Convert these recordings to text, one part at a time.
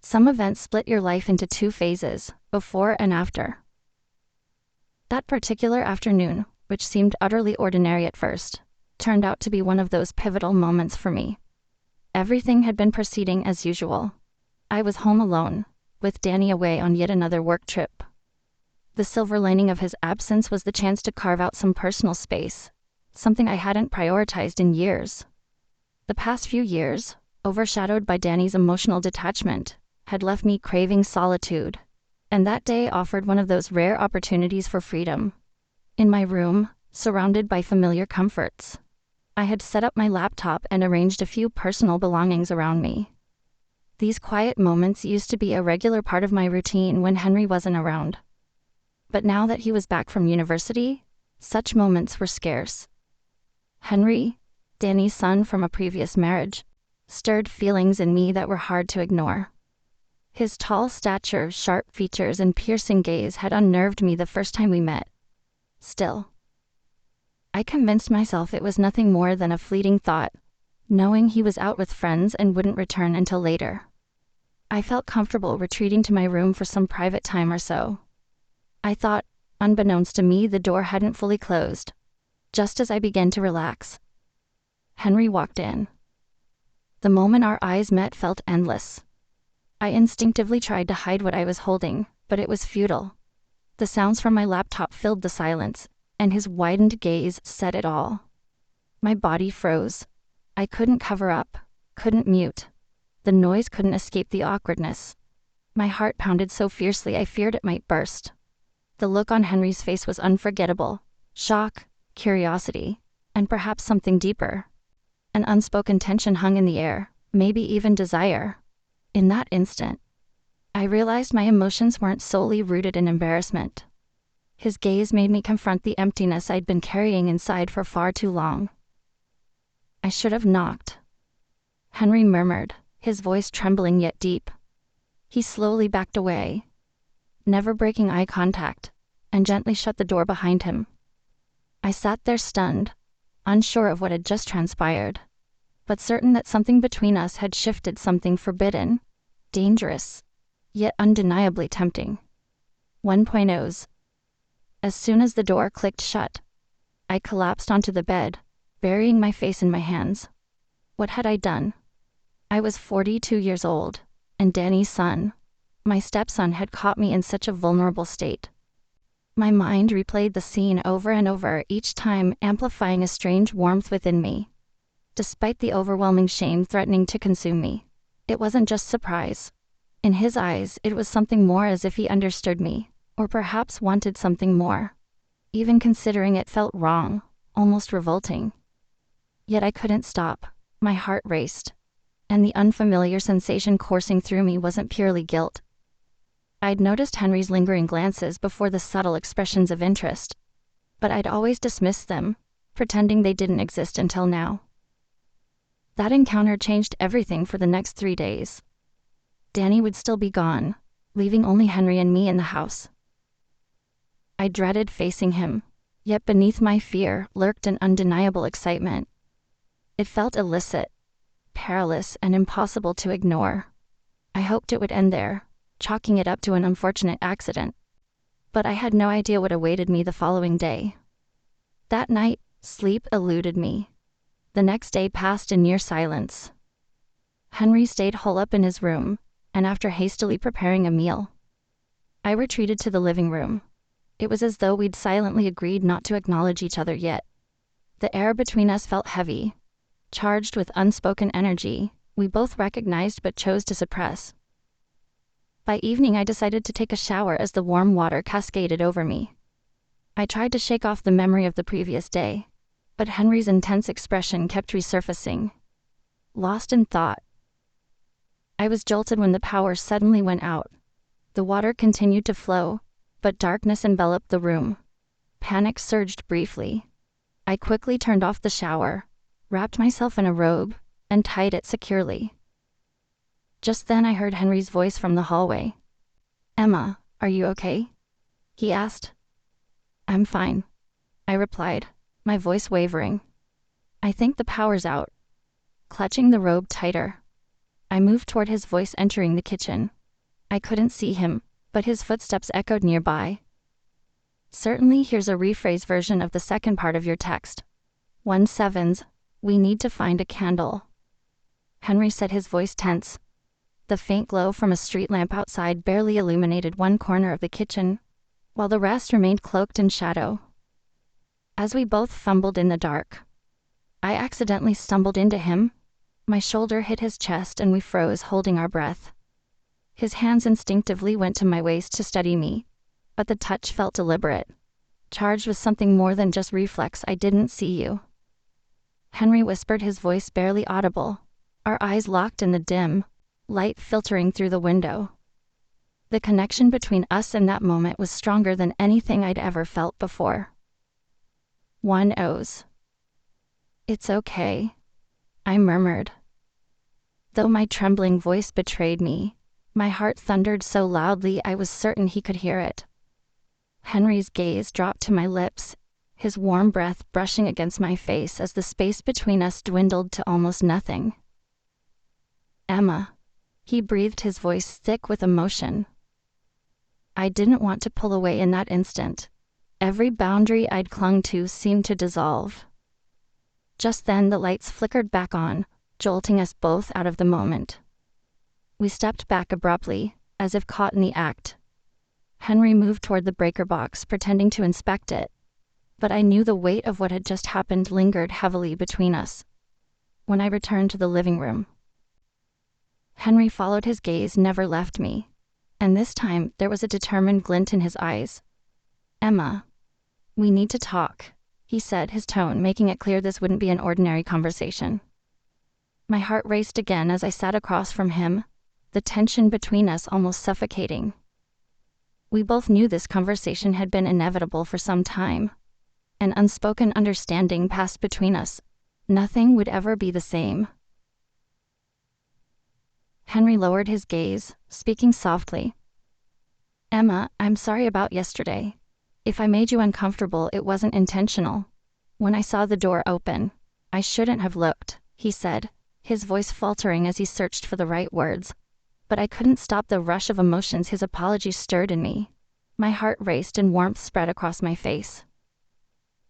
Some events split your life into two phases, before and after. That particular afternoon, which seemed utterly ordinary at first, turned out to be one of those pivotal moments for me. Everything had been proceeding as usual. I was home alone, with Danny away on yet another work trip. The silver lining of his absence was the chance to carve out some personal space, something I hadn't prioritized in years. The past few years, overshadowed by Danny's emotional detachment, had left me craving solitude, and that day offered one of those rare opportunities for freedom. In my room, surrounded by familiar comforts, I had set up my laptop and arranged a few personal belongings around me. These quiet moments used to be a regular part of my routine when Henry wasn't around. But now that he was back from university, such moments were scarce. Henry, Danny's son from a previous marriage, stirred feelings in me that were hard to ignore. His tall stature, sharp features, and piercing gaze had unnerved me the first time we met. Still, I convinced myself it was nothing more than a fleeting thought, knowing he was out with friends and wouldn't return until later. I felt comfortable retreating to my room for some private time or so. I thought, unbeknownst to me, the door hadn't fully closed. Just as I began to relax, Henry walked in. The moment our eyes met felt endless. I instinctively tried to hide what I was holding, but it was futile. The sounds from my laptop filled the silence, and his widened gaze said it all. My body froze. I couldn't cover up, couldn't mute. The noise couldn't escape the awkwardness. My heart pounded so fiercely I feared it might burst. The look on Henry's face was unforgettable. Shock, curiosity, and perhaps something deeper. An unspoken tension hung in the air, maybe even desire. In that instant, I realized my emotions weren't solely rooted in embarrassment. His gaze made me confront the emptiness I'd been carrying inside for far too long. "I should have knocked," Henry murmured, his voice trembling yet deep. He slowly backed away, never breaking eye contact, and gently shut the door behind him. I sat there stunned, unsure of what had just transpired, but certain that something between us had shifted, something forbidden, dangerous, yet undeniably tempting. 1.0s. As soon as the door clicked shut, I collapsed onto the bed, burying my face in my hands. What had I done? I was 42 years old, and Danny's son, my stepson, had caught me in such a vulnerable state. My mind replayed the scene over and over, each time amplifying a strange warmth within me. Despite the overwhelming shame threatening to consume me, it wasn't just surprise. In his eyes, it was something more, as if he understood me, or perhaps wanted something more. Even considering it felt wrong, almost revolting. Yet I couldn't stop. My heart raced, and the unfamiliar sensation coursing through me wasn't purely guilt. I'd noticed Henry's lingering glances before, the subtle expressions of interest, but I'd always dismissed them, pretending they didn't exist until now. That encounter changed everything for the next 3 days. Danny would still be gone, leaving only Henry and me in the house. I dreaded facing him, yet beneath my fear lurked an undeniable excitement. It felt illicit, perilous, and impossible to ignore. I hoped it would end there, chalking it up to an unfortunate accident. But I had no idea what awaited me the following day. That night, sleep eluded me. The next day passed in near silence. Henry stayed holed up in his room, and after hastily preparing a meal, I retreated to the living room. It was as though we'd silently agreed not to acknowledge each other yet. The air between us felt heavy, charged with unspoken energy we both recognized but chose to suppress. By evening, I decided to take a shower as the warm water cascaded over me. I tried to shake off the memory of the previous day, but Henry's intense expression kept resurfacing. Lost in thought, I was jolted when the power suddenly went out. The water continued to flow, but darkness enveloped the room. Panic surged briefly. I quickly turned off the shower, wrapped myself in a robe, and tied it securely. Just then I heard Henry's voice from the hallway. "Emma, are you okay?" he asked. "I'm fine," I replied, my voice wavering. "I think the power's out." Clutching the robe tighter, I moved toward his voice, entering the kitchen. I couldn't see him, but his footsteps echoed nearby. Certainly, here's a rephrased version of the second part of your text. 1/7. We need to find a candle. Henry said, his voice tense. The faint glow from a street lamp outside barely illuminated one corner of the kitchen, while the rest remained cloaked in shadow. As we both fumbled in the dark, I accidentally stumbled into him. My shoulder hit his chest and we froze, holding our breath. His hands instinctively went to my waist to steady me, but the touch felt deliberate, charged with something more than just reflex. I didn't see you, Henry whispered, his voice barely audible. Our eyes locked in the dim light filtering through the window. The connection between us in that moment was stronger than anything I'd ever felt before. 1/0. It's okay, I murmured. Though my trembling voice betrayed me, my heart thundered so loudly I was certain he could hear it. Henry's gaze dropped to my lips, his warm breath brushing against my face as the space between us dwindled to almost nothing. Emma, he breathed, his voice thick with emotion. I didn't want to pull away in that instant. Every boundary I'd clung to seemed to dissolve. Just then the lights flickered back on, jolting us both out of the moment. We stepped back abruptly, as if caught in the act. Henry moved toward the breaker box, pretending to inspect it, but I knew the weight of what had just happened lingered heavily between us. When I returned to the living room, Henry followed, his gaze never left me, and this time there was a determined glint in his eyes. Emma, we need to talk, he said, his tone making it clear this wouldn't be an ordinary conversation. My heart raced again as I sat across from him, the tension between us almost suffocating. We both knew this conversation had been inevitable for some time. An unspoken understanding passed between us. Nothing would ever be the same. Henry lowered his gaze, speaking softly. Emma, I'm sorry about yesterday. If I made you uncomfortable, it wasn't intentional. When I saw the door open, I shouldn't have looked, he said, his voice faltering as he searched for the right words. But I couldn't stop the rush of emotions his apology stirred in me. My heart raced and warmth spread across my face.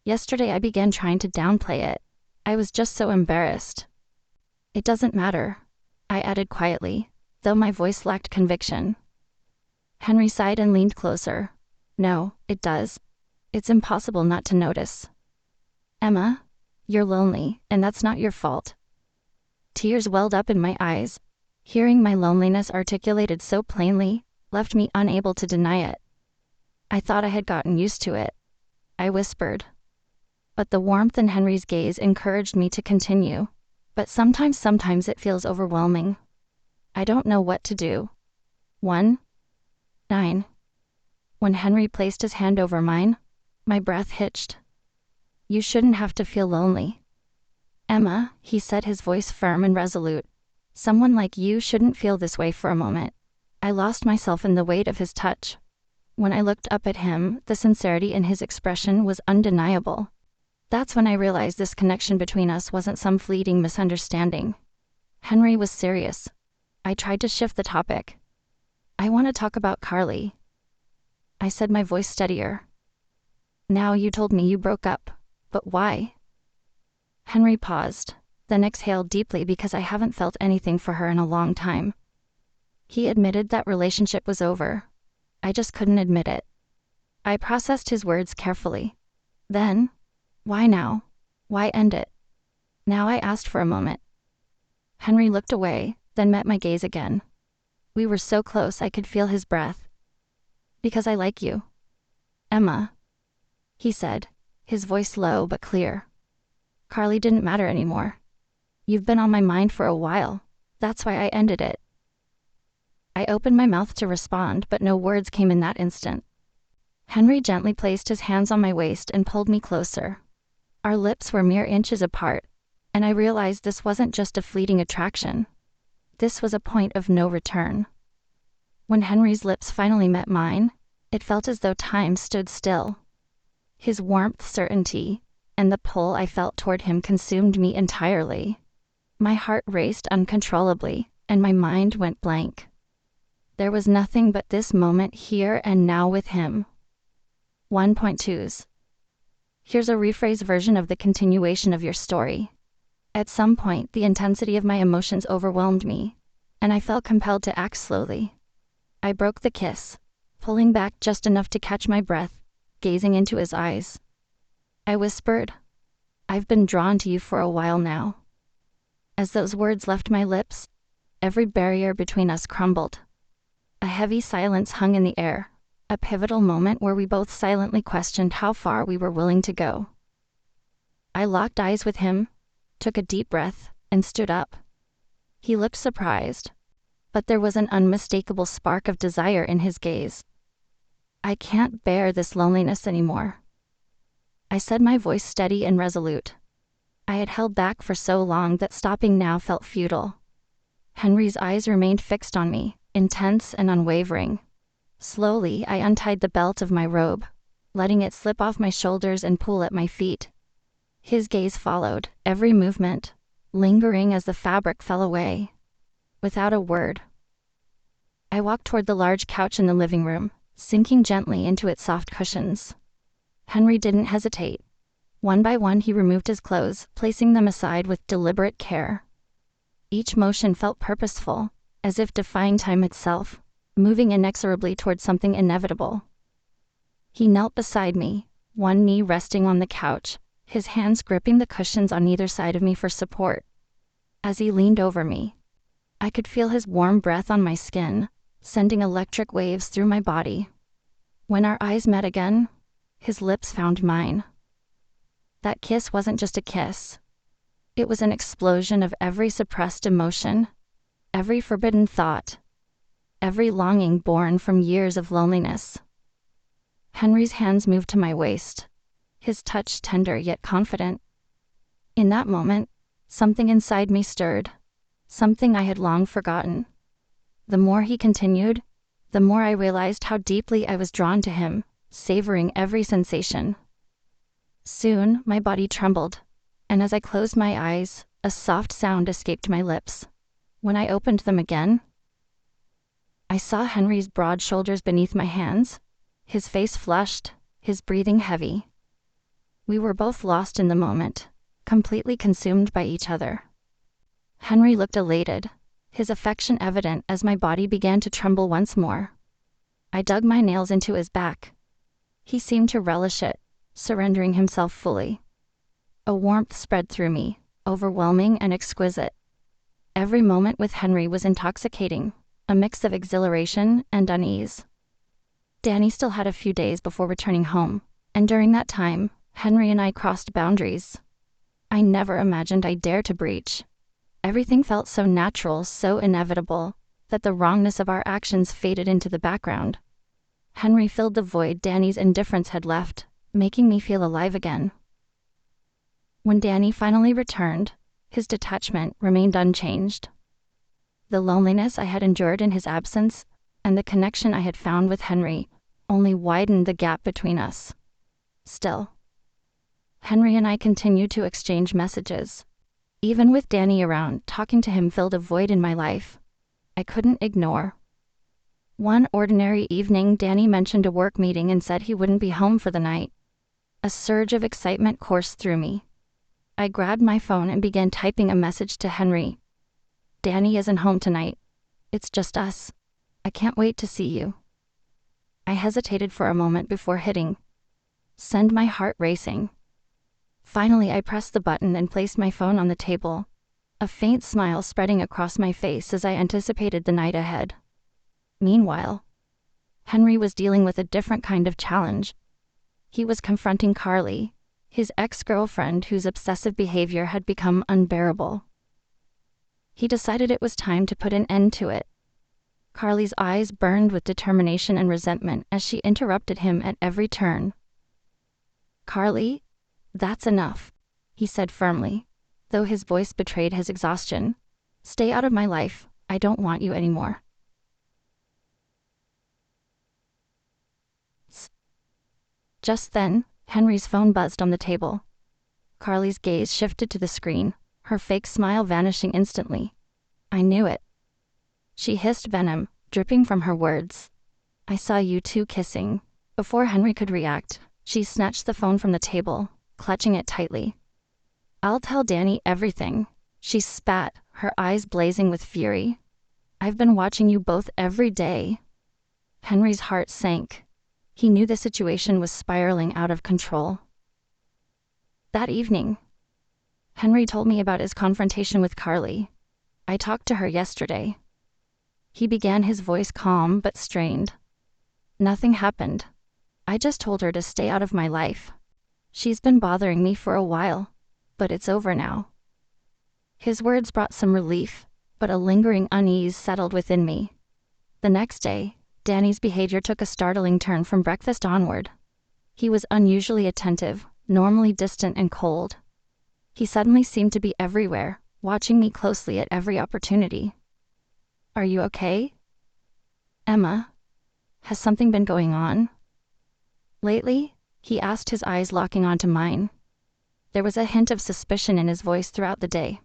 Yesterday I began trying to downplay it. I was just so embarrassed. It doesn't matter, I added quietly, though my voice lacked conviction. Henry sighed and leaned closer. No, it does. It's impossible not to notice. Emma, you're lonely, and that's not your fault. Tears welled up in my eyes. Hearing my loneliness articulated so plainly left me unable to deny it. I thought I had gotten used to it, I whispered. But the warmth in Henry's gaze encouraged me to continue. But sometimes it feels overwhelming. I don't know what to do. 1/9. When Henry placed his hand over mine, my breath hitched. You shouldn't have to feel lonely. Emma, he said, his voice firm and resolute. Someone like you shouldn't feel this way for a moment. I lost myself in the weight of his touch. When I looked up at him, the sincerity in his expression was undeniable. That's when I realized this connection between us wasn't some fleeting misunderstanding. Henry was serious. I tried to shift the topic. I want to talk about Carly, I said, my voice steadier. Now you told me you broke up, but why? Henry paused, then exhaled deeply because I haven't felt anything for her in a long time. He admitted that relationship was over. I just couldn't admit it. I processed his words carefully. Then, why now? Why end it? Now I asked for a moment. Henry looked away, then met my gaze again. We were so close I could feel his breath. Because I like you, Emma, he said, his voice low but clear. Carly didn't matter anymore. You've been on my mind for a while. That's why I ended it. I opened my mouth to respond, but no words came in that instant. Henry gently placed his hands on my waist and pulled me closer. Our lips were mere inches apart, and I realized this wasn't just a fleeting attraction. This was a point of no return. When Henry's lips finally met mine, it felt as though time stood still. His warmth, certainty, and the pull I felt toward him consumed me entirely. My heart raced uncontrollably, and my mind went blank. There was nothing but this moment here and now with him. 1.2s. Here's a rephrased version of the continuation of your story. At some point, the intensity of my emotions overwhelmed me, and I felt compelled to act slowly. I broke the kiss, pulling back just enough to catch my breath, gazing into his eyes. I whispered, "I've been drawn to you for a while now." As those words left my lips, every barrier between us crumbled. A heavy silence hung in the air, a pivotal moment where we both silently questioned how far we were willing to go. I locked eyes with him, took a deep breath, and stood up. He looked surprised, but there was an unmistakable spark of desire in his gaze. "I can't bear this loneliness anymore," I said, my voice steady and resolute. I had held back for so long that stopping now felt futile. Henry's eyes remained fixed on me, intense and unwavering. Slowly, I untied the belt of my robe, letting it slip off my shoulders and pull at my feet. His gaze followed every movement, lingering as the fabric fell away. Without a word, I walked toward the large couch in the living room, sinking gently into its soft cushions. Henry didn't hesitate. One by one, he removed his clothes, placing them aside with deliberate care. Each motion felt purposeful, as if defying time itself, moving inexorably toward something inevitable. He knelt beside me, one knee resting on the couch, his hands gripping the cushions on either side of me for support. As he leaned over me, I could feel his warm breath on my skin, sending electric waves through my body. When our eyes met again, his lips found mine. That kiss wasn't just a kiss. It was an explosion of every suppressed emotion, every forbidden thought, every longing born from years of loneliness. Henry's hands moved to my waist, his touch tender yet confident. In that moment, something inside me stirred, something I had long forgotten. The more he continued, the more I realized how deeply I was drawn to him, savoring every sensation. Soon, my body trembled, and as I closed my eyes, a soft sound escaped my lips. When I opened them again, I saw Henry's broad shoulders beneath my hands, his face flushed, his breathing heavy. We were both lost in the moment, completely consumed by each other. Henry looked elated, his affection evident as my body began to tremble once more. I dug my nails into his back. He seemed to relish it, surrendering himself fully. A warmth spread through me, overwhelming and exquisite. Every moment with Henry was intoxicating, a mix of exhilaration and unease. Danny still had a few days before returning home, and during that time, Henry and I crossed boundaries I never imagined I'd dare to breach. Everything felt so natural, so inevitable, that the wrongness of our actions faded into the background. Henry filled the void Danny's indifference had left, making me feel alive again. When Danny finally returned, his detachment remained unchanged. The loneliness I had endured in his absence and the connection I had found with Henry only widened the gap between us. Still, Henry and I continued to exchange messages. Even with Danny around, talking to him filled a void in my life I couldn't ignore. One ordinary evening, Danny mentioned a work meeting and said he wouldn't be home for the night. A surge of excitement coursed through me. I grabbed my phone and began typing a message to Henry. "Danny isn't home tonight. It's just us. I can't wait to see you." I hesitated for a moment before hitting send, my heart racing. Finally, I pressed the button and placed my phone on the table, a faint smile spreading across my face as I anticipated the night ahead. Meanwhile, Henry was dealing with a different kind of challenge. He was confronting Carly, his ex-girlfriend whose obsessive behavior had become unbearable. He decided it was time to put an end to it. Carly's eyes burned with determination and resentment as she interrupted him at every turn. "Carly, that's enough," he said firmly, though his voice betrayed his exhaustion. "Stay out of my life. I don't want you anymore." Just then, Henry's phone buzzed on the table. Carly's gaze shifted to the screen, her fake smile vanishing instantly. I knew it. She hissed venom, dripping from her words. I saw you two kissing. Before Henry could react, she snatched the phone from the table, clutching it tightly. I'll tell Danny everything, she spat, her eyes blazing with fury. I've been watching you both every day. Henry's heart sank. He knew the situation was spiraling out of control. That evening, Henry told me about his confrontation with Carly. I talked to her yesterday. He began, his voice calm but strained. Nothing happened. I just told her to stay out of my life. She's been bothering me for a while, but it's over now. His words brought some relief, but a lingering unease settled within me. The next day, Danny's behavior took a startling turn from breakfast onward. He was unusually attentive, normally distant and cold. He suddenly seemed to be everywhere, watching me closely at every opportunity. Are you okay? Emma, has something been going on? Lately, he asked, his eyes locking onto mine. There was a hint of suspicion in his voice throughout the day.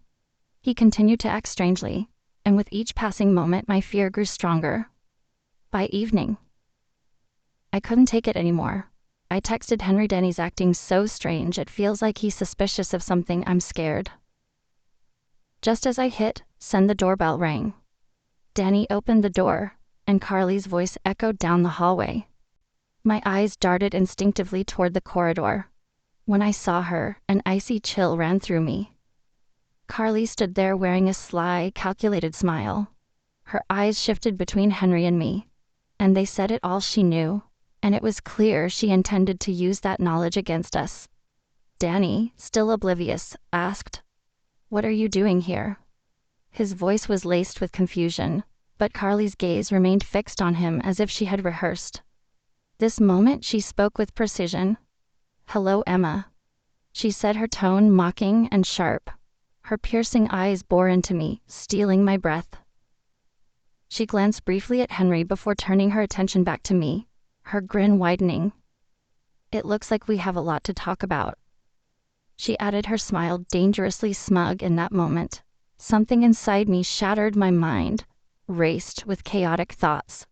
He continued to act strangely, and with each passing moment my fear grew stronger. By evening, I couldn't take it anymore. I texted Henry, Danny's acting so strange, it feels like he's suspicious of something, I'm scared. Just as I hit send, the doorbell rang. Danny opened the door, and Carly's voice echoed down the hallway. My eyes darted instinctively toward the corridor. When I saw her, an icy chill ran through me. Carly stood there wearing a sly, calculated smile. Her eyes shifted between Henry and me, and they said it all. She knew, and it was clear she intended to use that knowledge against us. Danny, still oblivious, asked, "What are you doing here?" His voice was laced with confusion, but Carly's gaze remained fixed on him as if she had rehearsed. This moment she spoke with precision. "Hello, Emma," she said, her tone mocking and sharp. Her piercing eyes bore into me, stealing my breath. She glanced briefly at Henry before turning her attention back to me, her grin widening. "It looks like we have a lot to talk about," she added, her smile dangerously smug in that moment. Something inside me shattered, my mind raced with chaotic thoughts.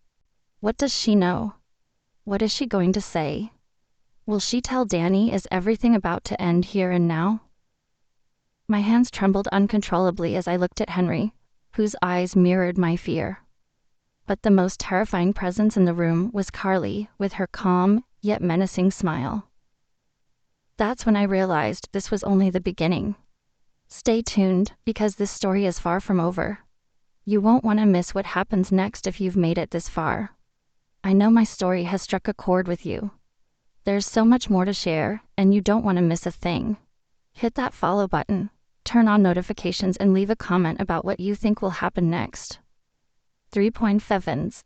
What does she know? What is she going to say? Will she tell Danny? Is everything about to end here and now? My hands trembled uncontrollably as I looked at Henry, whose eyes mirrored my fear. But the most terrifying presence in the room was Carly, with her calm, yet menacing smile. That's when I realized this was only the beginning. Stay tuned, because this story is far from over. You won't want to miss what happens next if you've made it this far. I know my story has struck a chord with you. There's so much more to share, and you don't want to miss a thing. Hit that follow button, turn on notifications, and leave a comment about what you think will happen next. 3.7